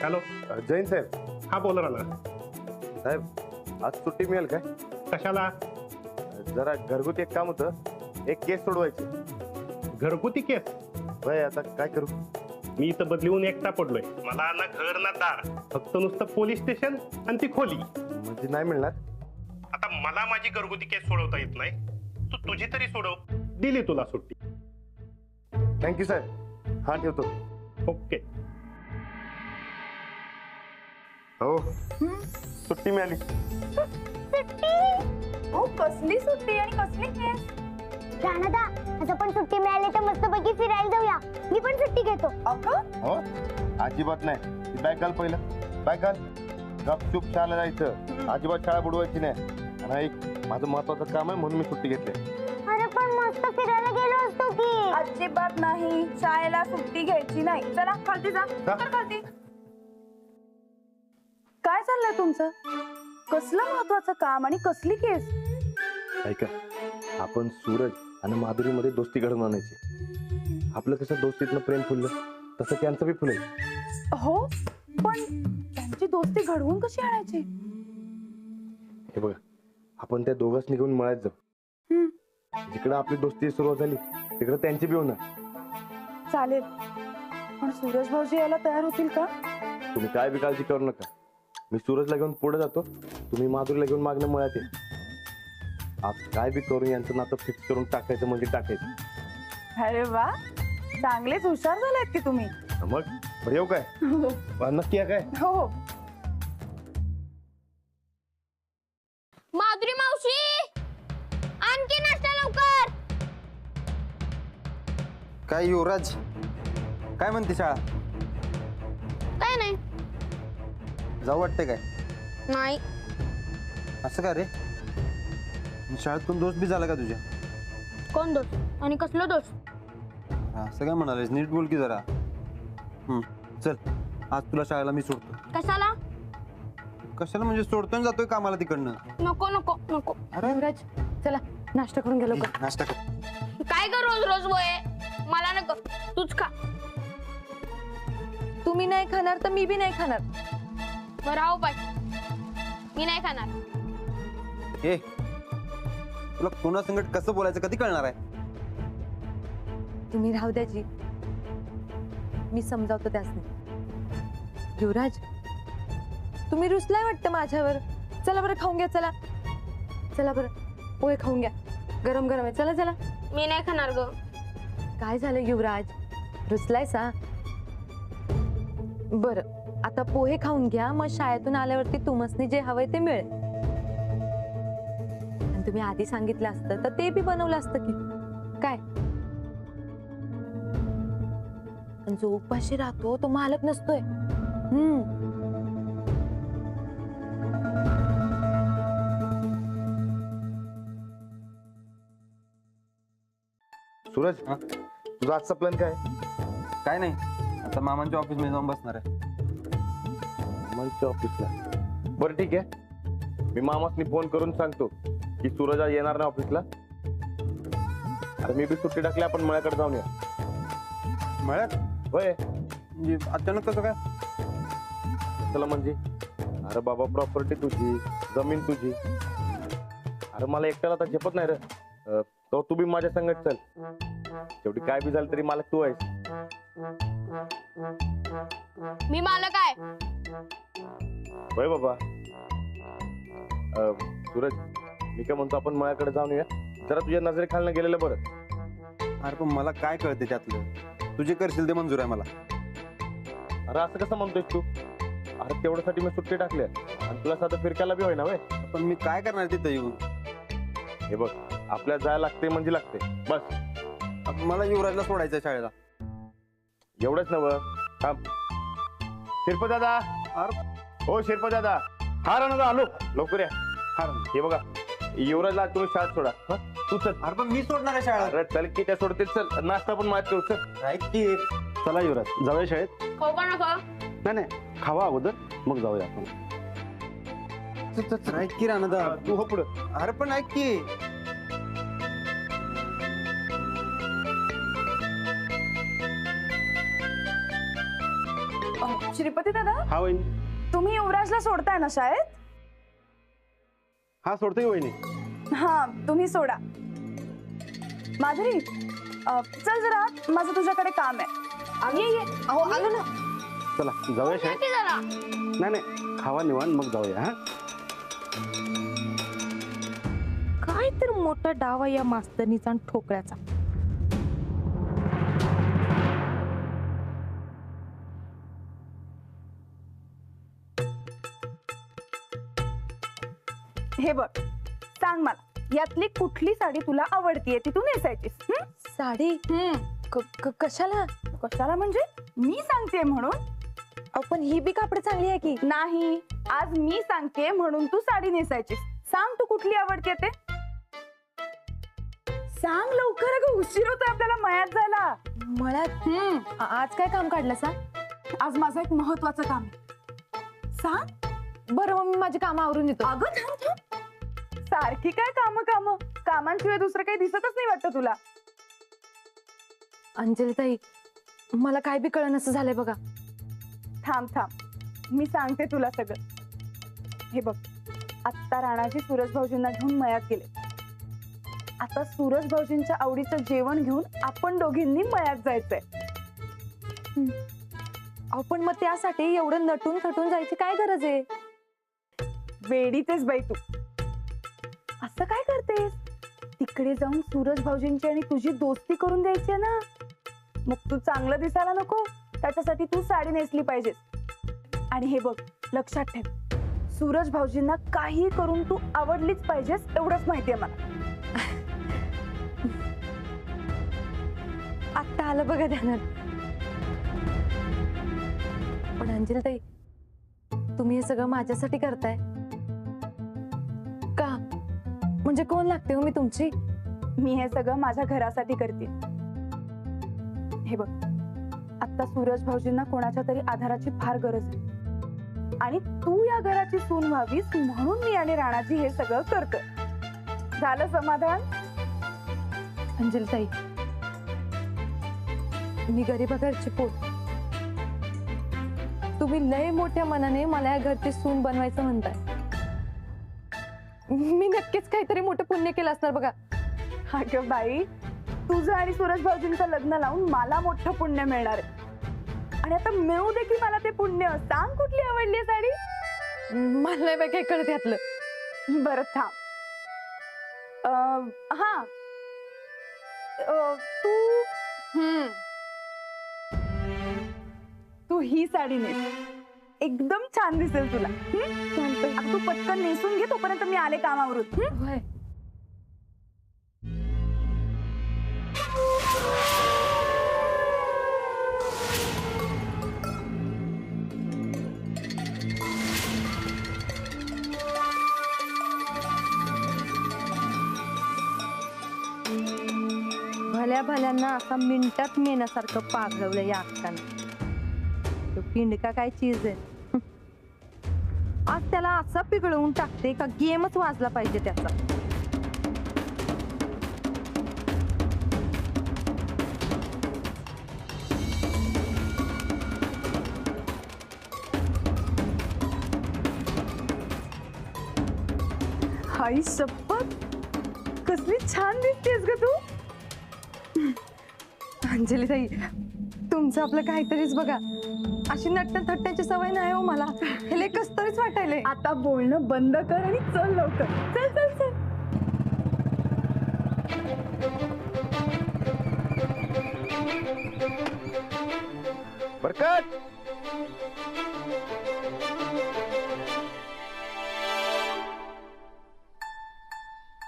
Hello. Jain साहेब. हा बोला ना. साहेब आज सुट्टी मिळेल काय? कशाला? जरा घरगुती एक काम होतं, एक केस सोडवायची. घरगुती केस? होय, आता काय करू? मी इथं बदलीहून एकटा पडलोय. मला ना घर ना दार, फक्त नुसतं पोलीस स्टेशन आणि ती खोली. म्हणजे नाही मिळणार? आता मला माझी घरगुती केस सोडवता येत नाही, तू तुझी तरी सोडव. दिली तुला सुट्टी. थँक्यू साहेब. हा ठेवतो. ओके. हो सुट्टी मिळाली. सुट्टी? हो कसली सुट्टी आणि कसली केस? राणादा, आता पण सुट्टी मिळाली तर मस्तपैकी फिरायला जाऊया. मी पण सुट्टी घेतो. अगं हो अजिबात नाही. ती बॅग घाल पहिलं. बॅग घाल. गपचूप शाळेला जायचं. अजिबात शाळा बुडवायची नाही. आणि एक माझं महत्वाचं काम आहे म्हणून मी सुट्टी घेतली. अरे पण मस्त फिरायला गेलो असतो की. अजिबात नाही, शाळेला सुट्टी घ्यायची नाही. चला खालती जा. तर खालती. काय चाललंय तुमचं? कसलं महत्वाचं काम आणि कसली केस? ऐका, आपण सूरज आणि माधुरीमध्ये दोस्ती घडवून आणायची. आपलं कसं दोस्तीतनं प्रेम फुललं तसं त्यांचं बी फुलेल. हो पण त्यांची दोस्ती घडवून कशी आणायची? हे बघा, आपण त्या दोघांच निघून मळ्यात जाऊ. जिकडे आपली दोस्ती सुरुवात झाली तिकडे त्यांची बी होणार. चालेल, पण सूरज भाऊजी यायला तयार होतील का? तुम्ही काय बी काळजी करू नका. मी सूरजला घेऊन पुढे जातो, तुम्ही माधुरीला घेऊन मागणं मळ्यात ये. आज काय बी करून यांचं नातं फिक्स करून टाकायचं म्हणजे टाकायचं. अरे वा, चांगलेच हुशार झालेत की तुम्ही. मग बरं येऊ काय? नक्की आहे काय? हो हो. माधुरी मावशी, आणखी नाश्ता लवकर. काय युवराज, काय म्हणते शाळा? काय नाही. जाऊ वाटते काय? नाही. असं का रे? शाळेतून दोस्त बी झाला का तुझ्या? कोण दोष आणि कसलं दोष? असं काय म्हणालेस? नीट बोल की जरा. चल, आज तुला शाळेला मी सोडतो. कशाला? कशाला म्हणजे सोडतो आणि जातोय कामाला तिकडनं. नको नको नको. अरे युवराज, चला नाश्ता करून गेलो का? नाश्ता कर. काय कर रोज रोज बोये? मला नको, तूच खा. तुम्ही नाही खाणार तर मी बी नाही खाणार. बरं हो पाय, मी नाही खाणार. ए, तुला कोणासंगत कसं बोलायचं कधी कळणार आहे? तुम्ही राहू द्याजी, मी समजावतो त्यासनी. युवराज, तुम्ही रुसलाय वाटतं माझ्यावर. चला बरं खाऊन घ्या. चला चला बरं, पोहे खाऊन घ्या. गरम गरम आहे. चला चला. मी नाही खाणार ग. काय झालं युवराज? रुसलाय सा? बरं, आता पोहे खाऊन घ्या, मग शाळेतून आल्यावरती तुमसनी जे हवंय ते मिळेल. आणि तुम्ही आधी सांगितलं असतं तर ते बी बनवलं असतं की काय. जो उपाशी राहतो तो मालक नसतोय. सूरज, तुझा आजचा प्लॅन काय? काय नाही, आता मामांच्या ऑफिस मध्ये जाऊन बसणार आहे. मामांच्या ऑफिसला? बरं ठीक आहे, मी मामासनी फोन करून सांगतो की सूरज आज येणार नाही ऑफिसला. अरे मी बी सुट्टी टाकली, आपण मळ्याकडे जाऊन या. मळ्यात? होय. म्हणजे अचानक कसं काय? चला म्हणजे, अरे बाबा प्रॉपर्टी तुझी, जमीन तुझी. अरे मला एकट्याला तर झेपत नाही रे. तो तू बी माझ्या संगत चल. शेवटी काय बी झालं तरी मालक तू आहेस. मी मालक आहे. होय बाबा. सूरज, मी काय म्हणतो, आपण मळ्याकडे जाऊन येऊया. जरा तुझ्या नजरेखालनं गेलेलं बरं. अरे पण मला काय कळते त्यातलं? तुझे करशील ते मंजूर आहे मला. अरे असं कसं म्हणतोय तू? अरे तेवढ्यासाठी मी सुट्टी टाकली आणि तुला साधं फिरकायला बी होईना वय. पण मी काय करणार तिथं येऊन? हे बघ, आपल्याला जायला लागते म्हणजे लागते बस. मला युवराजला सोडायचं शाळेला. एवढंच नव. थांब शिरपत दादा. हो शिरपत दादा. हा राणा आलो, लवकर या. हा हे बघा, युवराजला तुम्ही शाळेत सोडा. तू चल. अरे पण मी सोडणार आहे शाळा. अरे चल की, त्या सोडतील. चल नाश्ता पण माहित करू. चल. चला युवराज, जाऊया शाळेत. खाऊ का नको? नाही नाही, खावा अगोदर मग जाऊया आपण. ऐक की राणा, तू हो पुढं. अरे पण ऐक की. श्रीपती दादा, दादा, हा वहिनी. तुम्ही युवराजला सोडताय ना शाळेत? हा सोडतोय वहिनी. हा, तुम्ही सोडा. माधुरी, चल जरा, माझं तुझ्याकडे काम आहे. ये ये. अहो आलो ना. चला जाऊया शाळेत. की जरा नाही नाही, खावा निवांत मग जाऊया. हा काय तर मोठा डाव आहे या मास्तरनीचा आणि ठोकळ्याचा. हे बघ, सांग मला, यातली कुठली साडी तुला आवडतीये ती तू नेसायचीस? साडी कशाला? कशाला म्हणजे? मी सांगते म्हणून. अहो पण ही बी कापड चांगली आहे की. नाही, आज मी सांगते म्हणून तू साडी नेसायचीस. सांग तू कुठली आवडते ते. सांग लवकर, अगं उशीर होतोय आपल्याला मळ्यात जायला. मळ्यात आज काय काम काढलं सा? आज माझं एक महत्वाचं काम आहे. सांग. बरं मग मी माझी कामं आवरून येतो. अगं थांब थांब, सारखी काय काम काम, कामांशिवाय दुसरं काही दिसतच नाही वाटतं तुला. अंजली ताई, मला काय बी कळण असं झालंय बघा. थांब थांब, मी सांगते तुला सगळं. हे बघ, आत्ता राणाजी सूरज भाऊजींना घेऊन मळ्यात गेले. आता सूरज भाऊजींच्या आवडीचं जेवण घेऊन आपण दोघींनी मळ्यात जायचंय. अहो पण मग त्यासाठी एवढं नटून थटून जायची काय गरज आहे? वेडीतेच बाई तू. असं काय करतेस? तिकडे जाऊन सूरज भाऊजींची आणि तुझी दोस्ती करून द्यायची आहे ना. मग तू चांगलं दिसायला नको, त्याच्यासाठी तू साडी नेसली पाहिजेस. आणि हे बघ, लक्षात ठेव, सूरज भाऊजींना काही करून तू आवडलीच पाहिजेस, एवढंच माहितीये मला. आत्ता आलं बघा ध्यानात. पण अंजली ताई, तुम्ही हे सगळं माझ्यासाठी करताय का? म्हणजे कोण लागते हो मी तुमची? मी हे सगळं माझ्या घरासाठी करते. हे बघ, आता सूरज भाऊजींना कोणाच्या तरी आधाराची फार गरज आहे आणि तू या घराची सून व्हावीस म्हणून मी आणि राणाजी हे सगळं करतोय. झालं समाधान? अंजली ताई, मी गरीबा घरची पोट. तुम्ही लय मोठ्या मनाने मला या घरची सून बनवायचं म्हणताय. मी नक्कीच काहीतरी मोठं पुण्य केलं असणार बघा. अगं बाई, तुझं आणि सूरज भाऊजींचं लग्न लावून मला मोठं पुण्य मिळणार आहे. आणि आता मिळू दे की मला ते पुण्य. सांग कुठली आवडली साडी? मला नाही बाई काही कळत यातलं. बरं थांब. हा, तू ही साडी नेस, एकदम छान दिसेल तुला. आता तू पटकन नेसून घे, तोपर्यंत मी आले कामावरून. होय. भल्या भल्यांना असा मिनिटात मेण्यासारखं पाघळवलं या अक्कानं. तो पिंडका काय चीज आहे. आज त्याला असा पिघळवून टाकते का गेमच वाजला पाहिजे त्याचा. हाई शपथ, कसली छान दिसतेस ग तू. अंजली ताई, तुमचं आपलं काहीतरीच बघा. अशी नट्ट थट्ट्याची सवय नाही हो मला. हे लय कसतरीच वाटायलंय. आता बोलणं बंद कर आणि चल लवकर. चल चल चल. बरकत,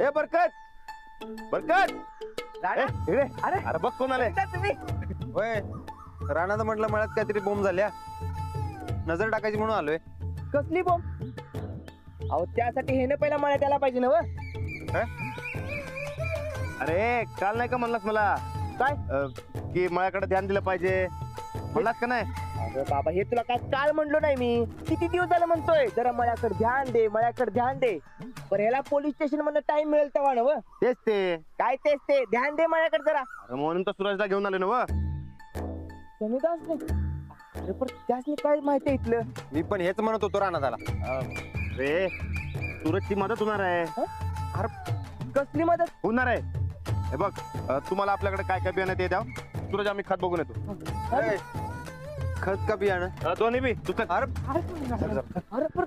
ए बरकत, बरकत, ए, इकडे. अरे बघ कोण आले. होय, राणाचं म्हटलं मळ्यात काहीतरी बोंब झाल्या, नजर टाकायची म्हणून आलोय. कसली बॉम्ब? अहो त्यासाठी हे ना पहिला मळ्यात यायला पाहिजे ना. अरे काल नाही का म्हणलास मला काय? की माझ्याकडे ध्यान दिलं पाहिजे म्हणलास का नाही? अरे बाबा, हे तुला काय काल म्हणलो नाही मी. किती दिवस झालं म्हणतोय जरा मळ्याकडे ध्यान दे, मळ्याकडे ध्यान दे. पण ह्याला पोलीस स्टेशन मध्ये टाइम मिळेल तेव्हा ना. व तेच ते काय तेच ते, ध्यान दे मळ्याकडे जरा. अरे म्हणून तर सुरजला घेऊन आले ना. व सनीदास नाही अरे पण त्यासनी काय माहिती आहे इथलं? मी पण हेच म्हणत होतो रानादाला. रे सूरजची मदत होणार आहे. कसली मदत? होणार आहे. हे बघ तुम्हाला आपल्याकडे काय काय बियाणं ते द्या. सूरज आम्ही खत बघून येतो. ए, खत का बियाणं? दोन्ही बी तू चल. अरे अरे पण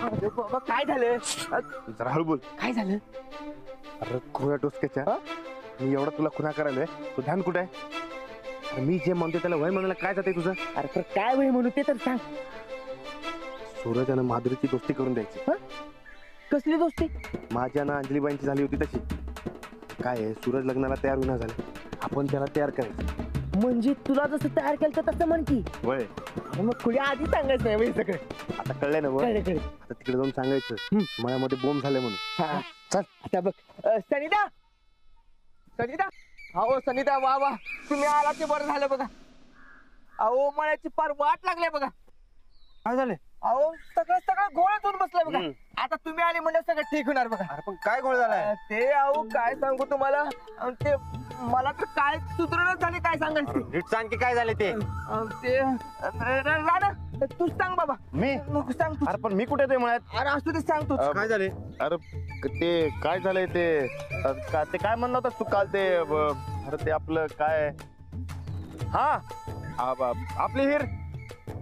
अरे बाबा काय झालं? जरा हळू बोल. काय झालं? अरे खुळ्या डोसक्याच्या, मी एवढा तुला खुना करायलोय, तू ध्यान कुठे आहे? अरे मी जे म्हणतो त्याला वय म्हणायला काय जाते तुझं? अरे पण काय वय म्हणू ते तर सांग. सूरज आणि माधुरीची दोस्ती करून द्यायची. कसली दोस्ती? माझ्या ना अंजलीबाईंची झाली होती तशी. काय आहे, सूरज लग्नाला तयार होईना झाले, आपण त्याला तयार करायचं. म्हणजे तुला जसं तयार केलं तर तसं म्हण की. वय अरे मग खुली आधी सांगायचं नाही वय सगळं. आता कळलंय ना? वय कळलं. आता तिकडे जाऊन सांगायचं मळ्यामध्ये बोंब झाले म्हणून. हा चल आता बघ. सनिता, सनिता, अहो सनिता, वा वा तुम्ही आला ते बरं झालं बघा. अहो मळ्याची फार वाट लागली बघा. काय झाले? अहो सगळं सगळं घोळत होऊन बसलंय बघा. आता तुम्ही आले म्हणजे सगळं ठीक होणार बघा. अरे पण काय गोळ झालाय? ते अहो काय सांगू तुम्हाला, ते मला तर काय सुधरणच झाले काय सांगायचं. नीट सांग की काय झाले ते. ते राणा तूच सांग बाबा. मी नको सांग तू. अरे पण मी कुठे ते मळ्यात? अरे असू दे सांग तू. काय झाले? अरे ते काय झालंय ते ते काय म्हणलं होतास तू काल ते अरे ते आपलं काय हा आपली हिर,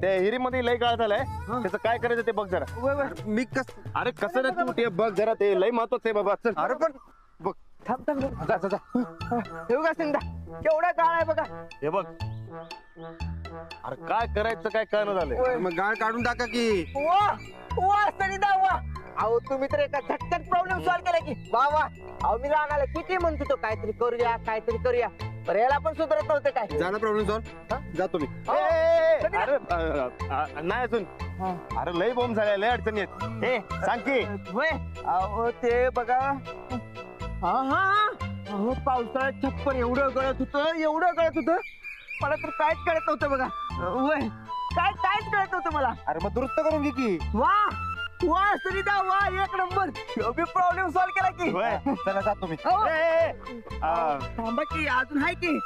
त्या हिरीमध्ये लय काळ झालाय. त्याचं काय करायचं ते बघ जरा. मी कस अरे कसं ना तू ते बघ जरा, ते लय महत्वाचं आहे बाबा. चल. अरे पण बघ. थांब थांब जा जा जा. हे बघा सिंधा केवढा काळ आहे बघा. हे बघ. अरे काय करायचं काय कळणं झालंय. मग गाळ काढून टाका की. वा वा सनिधा वा. अहो तुम्ही तर एका झटक्यात प्रॉब्लेम सॉल्व्ह केला की. वा वा. अहो मी राहणार किती म्हणतो तो काहीतरी करूया काहीतरी करूया, पण याला पण सुधरत नव्हते काय. झाला प्रॉब्लेम सॉल्व. जातो मी. अरे नाही अजून. अरे लय बोंब झालाय, लय अडचणी आहेत. हे सांग की. होय अहो ते बघा. हा हा अहो पावसाळ्यात छप्पर एवढं गळत होतं मला तर काहीच कळत नव्हतं बघा. होय काहीच कळत नव्हतं मला. अरे मग दुरुस्त करून घे की. वा वा सनिधा वा एक नंबर. प्रॉब्लेम सॉल्व्ह केला की. होय. चला जातो मी. अहो, आ, थांबा की अजून आहे की.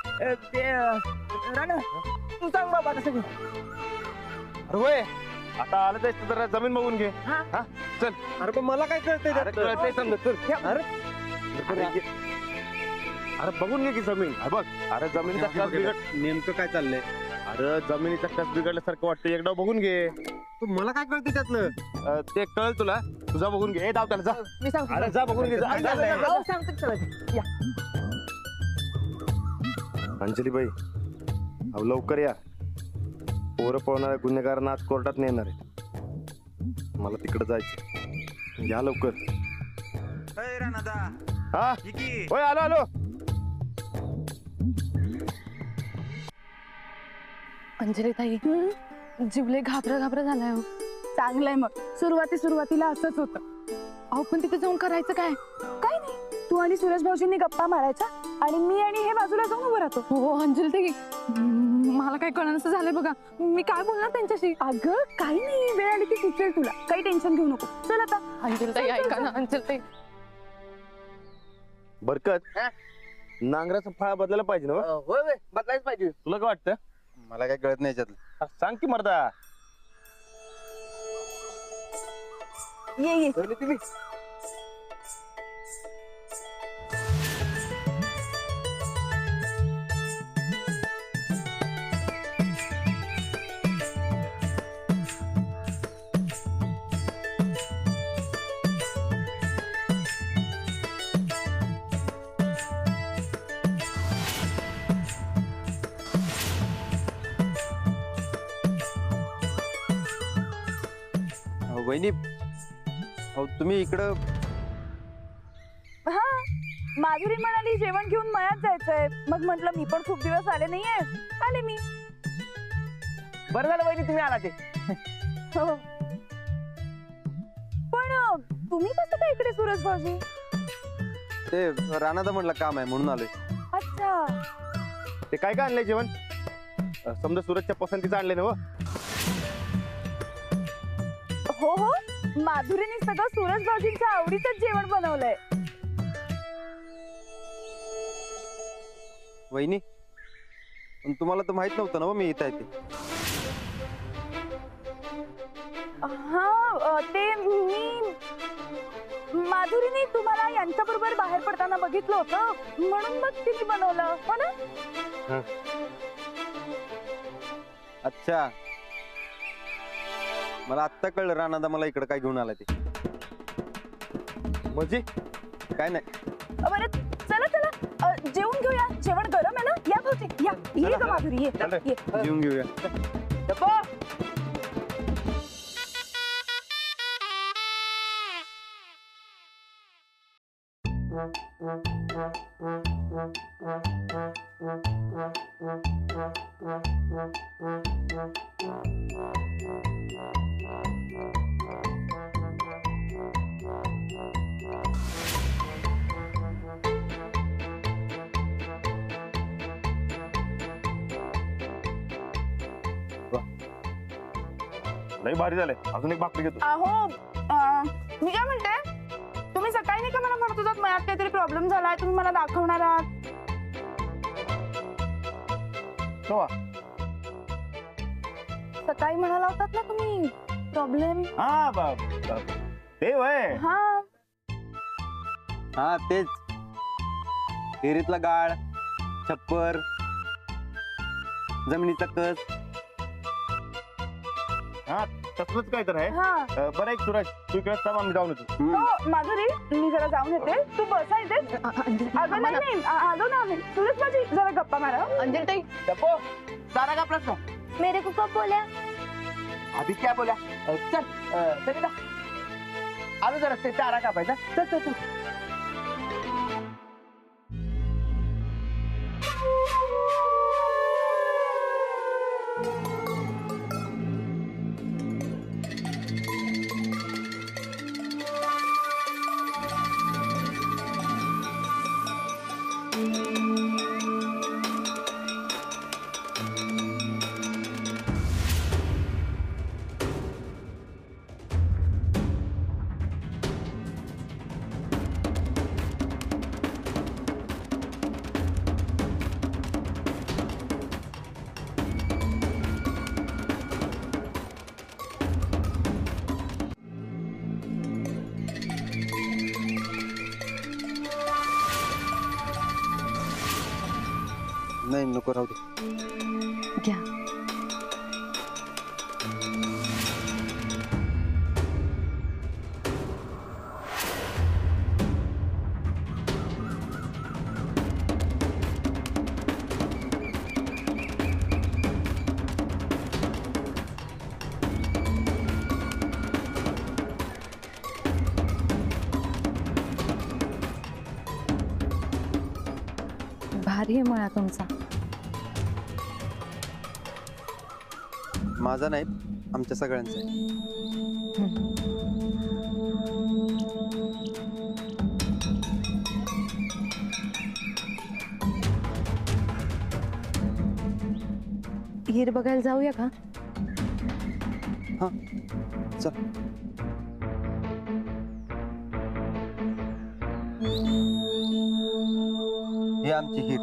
ते राणा तू सांग बाबा आता सगळं. अरे होय. आता आलं तर जरा जमीन बघून घे. हा. हा चल. अरे पण मला काय कळतंय अरे त्यातलं? कळतंय समजा. चल. अरे बघून घे की जमीन. हा बघ. अरे जमिनीचा कस नेमकं काय चाललंय? अरे जमिनीचा कस बिघडल्यासारखं वाटतं, एकदा बघून घे. पण मला काय कळतंय त्यातलं? ते कळ तुला, तुझा बघून घे. दाव त्याला जा. मी सांगतो. अरे जा बघून घे. जा. अहो, सांगतो की चला. या अंजलीबाई अहो लवकर या. पोरं पळणाऱ्या गुन्हेगारांना आज कोर्टात नेणार आहे. मला तिकडे जायचं. या लवकर. हा होय आलो आलो. अंजली ताई जीवले घाबरा झालाय हो. चांगलंय मग. सुरुवातीला असंच होतं. अहो पण तिथे जाऊन करायचं काय? काय नाही, तू आणि सुरेश भाऊजींनी गप्पा मारायचा आणि मी आणि हे बाजूला जाऊन उभं राहतो. हो अंजली ताई मला काय कळणं झालंय बघा. मी काय बोलणार त्यांच्याशी? अगं काही नाही, वेळ आली की सुचेल तुला. काही टेन्शन घेऊ नको. चल आता. अंजली ताई ऐका ना. अंजली ताई बरकत नांगराचा फळा बदलायला पाहिजे ना हो? होय होय बदलायच पाहिजे. तुला काय वाटतं? मला काय कळत नाही याच्यातलं. सांग की मर्दा. ये तुम्ही वहिनी अहो तुम्ही इकडं. हा माधुरी म्हणाली जेवण घेऊन मळ्यात जायचंय. मग म्हटलं मी पण खूप दिवस आले नाहीये, आले मी. बरं झालं वहिनी तुम्ही आला ते. हो. पण तुम्ही कसं काय इकडे सुरज भाऊजी? ते राणादा म्हटलं काम आहे म्हणून आलोय. अच्छा. ते काय काय आणलंय जेवण? समजा सूरजच्या पसंतीचं आणलंय ना हो? हो हो माधुरीने सगळं सुरज भाऊजींच्या आवडीचंच जेवण बनवलंय. वहिनी पण तुम्हाला तर माहित नव्हतं ना हो मी इथं आहे ते. हा ते मी माधुरीने तुम्हाला यांच्याबरोबर बाहेर पडताना बघितलं होतं म्हणून मग तिने बनवलं हो ना. अच्छा, मला आत्ता कळलं राणादा मला इकडे काय घेऊन आला ते. म्हणजे काय नाही. बरं चला चला जेवून घेऊया. जेवण गरम आहे ना. या भाऊजी या. ये ग माधुरी ये ये. जेवून घेऊया. डब्बो. लई भारी झालंय. अजून एक भाकरी घेतो. अहो मी काय म्हणते तुम्ही सकाळी नाही का मला म्हणत होतात मयात काहीतरी प्रॉब्लेम झालाय तुम्ही मला दाखवणार आहात. केव्हा? सकाळी म्हणाला होतात ना तुम्ही प्रॉब्लेम. हा ते वय. हा हा तेच, विहिरीतला गाळ, छप्पर, जमिनीचा कस. हा तसलंच काय तर आहे. हा बरं एक सुरज तू इकडे थांब, आम्ही जाऊन येतो. हो माधुरी मी जरा जाऊन येते. तू बसा इथे. अगं नाही नाही आलो ना आम्ही. तुझच माझी जरा गप्पा मारा. अंजली ताई डब्बो सारा का प्रश्न. मेरे को कब बोला? अभी क्या बोला. चल चल ना. आलो जरा ते चारा कापायचा. चल चल चल. नाही नको राहू दे. घ्या. भारी आहे मळा तुमचा. माझा नाही, आमच्या सगळ्यांचा आहे. हिर बघायला जाऊया का? हा चल. ही आमची हिर.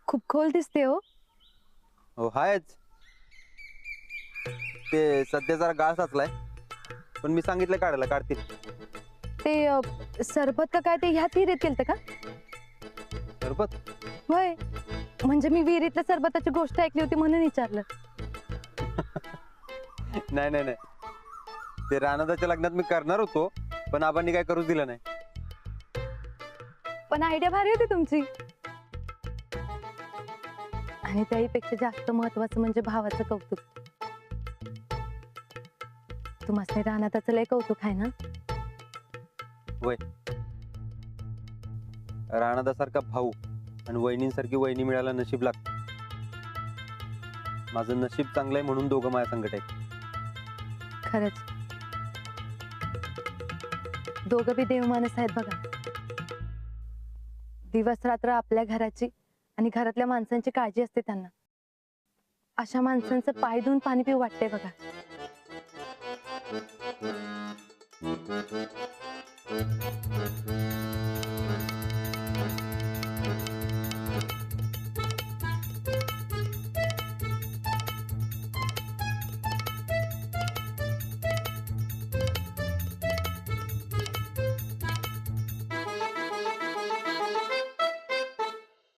खूप खोल दिसते हो. हो हायच. ते सध्या जरा गाळ साचलाय, पण मी सांगितलं काढायला काढतील. ते सरबत का काय ते ह्यात हिरीत केलते का? सरबत? होय, म्हणजे मी विहिरीतल्या सरबताची गोष्ट ऐकली होती म्हणून विचारलं. नाही नाही नाही, ते राणादाच्या लग्नात मी करणार होतो, पण आबांनी काय करूच दिलं नाही. पण आयडिया भारी होती तुमची. आणि त्याहीपेक्षा जास्त महत्वाचं म्हणजे भावाचं कौतुक. तुम्हाला रानाताचं लय कौतुक आहे ना. वय राणादासारखा भाऊ आणि वहिनींसारखी वहिनी मिळायला नशीब लागत. माझं नशीब चांगलं आहे म्हणून दोघं माझ्या संकट आहेत. खरंच दोघं बी देवमानस आहेत बघा. दिवस रात्र आपल्या घराची आणि घरातल्या माणसांची काळजी असते त्यांना. अशा माणसांचं पाय धुवून पाणी पिऊ वाटतंय बघा.